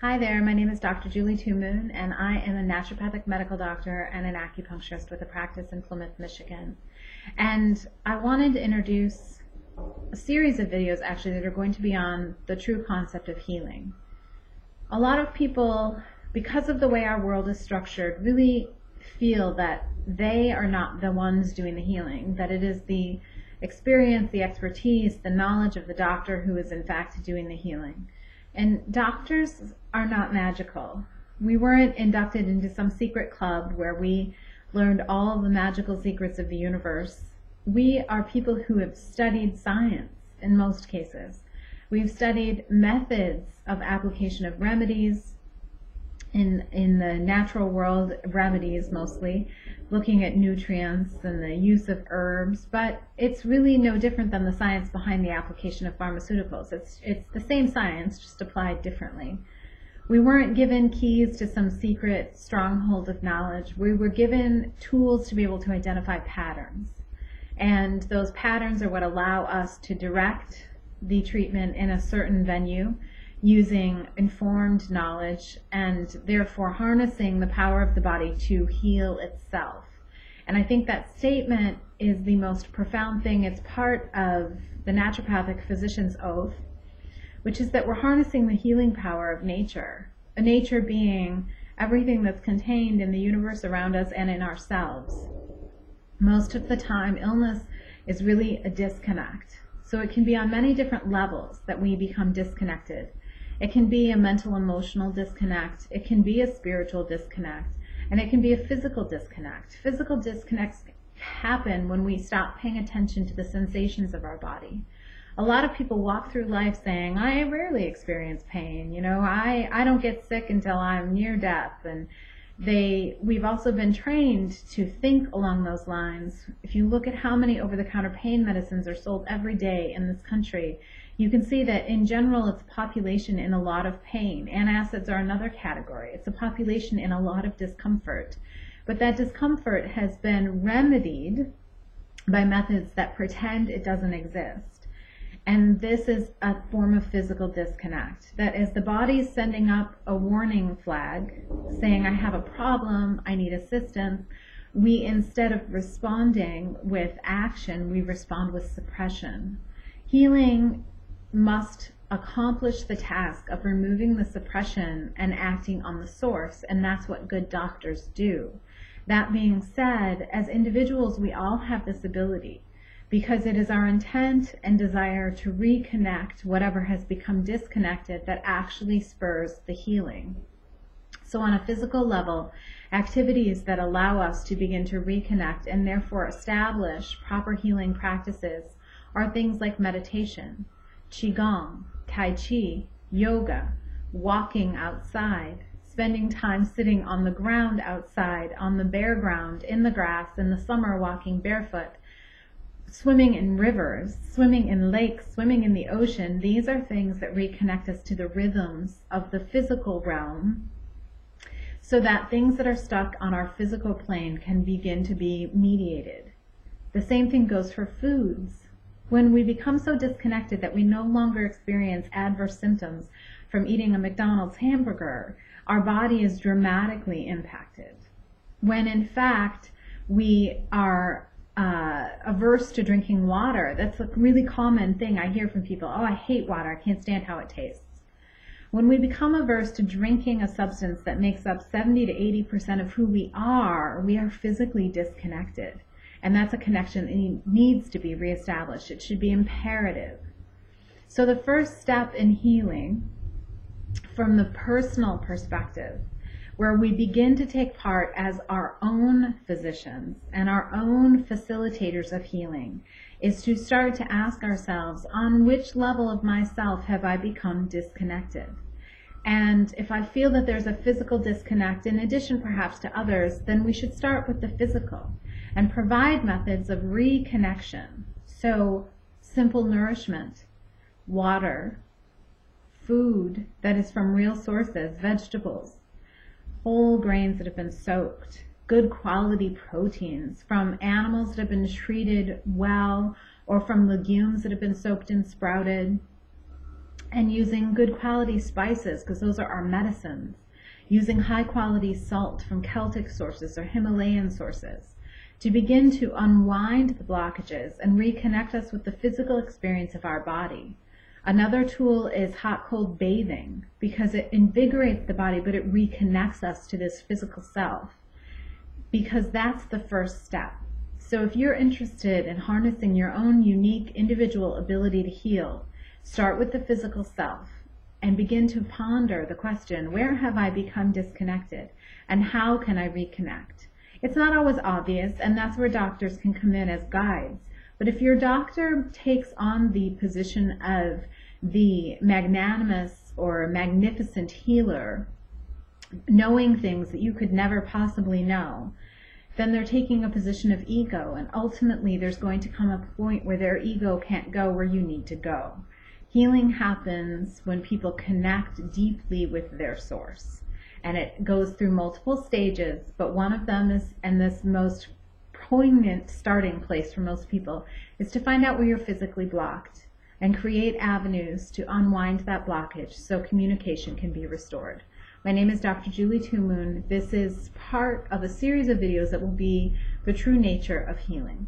Hi there, my name is Dr. Julie Toomoon, and I am a naturopathic medical doctor and an acupuncturist with a practice in Plymouth, Michigan. And I wanted to introduce a series of videos actually that are going to be on the true concept of healing. A lot of people, because of the way our world is structured, really feel that they are not the ones doing the healing, that it is the experience, the expertise, the knowledge of the doctor who is in fact doing the healing. And doctors are not magical. We weren't inducted into some secret club where we learned all the magical secrets of the universe. We are people who have studied science in most cases. We've studied methods of application of remedies in the natural world, remedies mostly, looking at nutrients and the use of herbs, but it's really no different than the science behind the application of pharmaceuticals. It's the same science, just applied differently. We weren't given keys to some secret stronghold of knowledge. We were given tools to be able to identify patterns. And those patterns are what allow us to direct the treatment in a certain venue using informed knowledge and therefore harnessing the power of the body to heal itself. And I think that statement is the most profound thing. It's part of the naturopathic physician's oath, which is that we're harnessing the healing power of nature, nature being everything that's contained in the universe around us and in ourselves. Most of the time, illness is really a disconnect. So it can be on many different levels that we become disconnected. It can be a mental, emotional disconnect. It can be a spiritual disconnect. And it can be a physical disconnect. Physical disconnects happen when we stop paying attention to the sensations of our body. A lot of people walk through life saying, I rarely experience pain. I don't get sick until I'm near death. And we've also been trained to think along those lines. If you look at how many over-the-counter pain medicines are sold every day in this country, you can see that in general it's a population in a lot of pain. Antacids are another category. It's a population in a lot of discomfort. But that discomfort has been remedied by methods that pretend it doesn't exist. And this is a form of physical disconnect. That is, the body is sending up a warning flag saying, I have a problem, I need assistance. We, instead of responding with action, we respond with suppression. Healing must accomplish the task of removing the suppression and acting on the source, and that's what good doctors do. That being said, as individuals, we all have this ability, because it is our intent and desire to reconnect whatever has become disconnected that actually spurs the healing. So on a physical level, activities that allow us to begin to reconnect and therefore establish proper healing practices are things like meditation, Qigong, Tai Chi, yoga, walking outside, spending time sitting on the ground outside, on the bare ground, in the grass, in the summer walking barefoot, swimming in rivers, swimming in lakes, swimming in the ocean. These are things that reconnect us to the rhythms of the physical realm so that things that are stuck on our physical plane can begin to be mediated. The same thing goes for foods. When we become so disconnected that we no longer experience adverse symptoms from eating a McDonald's hamburger, our body is dramatically impacted. When in fact we are averse to drinking water, that's a really common thing I hear from people. Oh, I hate water, I can't stand how it tastes. When we become averse to drinking a substance that makes up 70 to 80% of who we are physically disconnected. And that's a connection that needs to be reestablished. It should be imperative. So the first step in healing, from the personal perspective, where we begin to take part as our own physicians and our own facilitators of healing, is to start to ask ourselves, on which level of myself have I become disconnected? And if I feel that there's a physical disconnect, in addition perhaps to others, then we should start with the physical and provide methods of reconnection. So simple nourishment, water, food that is from real sources, vegetables, whole grains that have been soaked, good quality proteins from animals that have been treated well, or from legumes that have been soaked and sprouted, and using good quality spices, because those are our medicines, using high quality salt from Celtic sources or Himalayan sources, to begin to unwind the blockages and reconnect us with the physical experience of our body. Another tool is hot-cold bathing, because it invigorates the body, but it reconnects us to this physical self, because that's the first step. So if you're interested in harnessing your own unique individual ability to heal, start with the physical self and begin to ponder the question, where have I become disconnected, and how can I reconnect? It's not always obvious, and that's where doctors can come in as guides. But if your doctor takes on the position of the magnanimous or magnificent healer, knowing things that you could never possibly know, then they're taking a position of ego, and ultimately there's going to come a point where their ego can't go where you need to go. Healing happens when people connect deeply with their source. And it goes through multiple stages, but one of them is, and this most poignant starting place for most people, is to find out where you're physically blocked and create avenues to unwind that blockage so communication can be restored. My name is Dr. Julie Toomoon. This is part of a series of videos that will be the true nature of healing.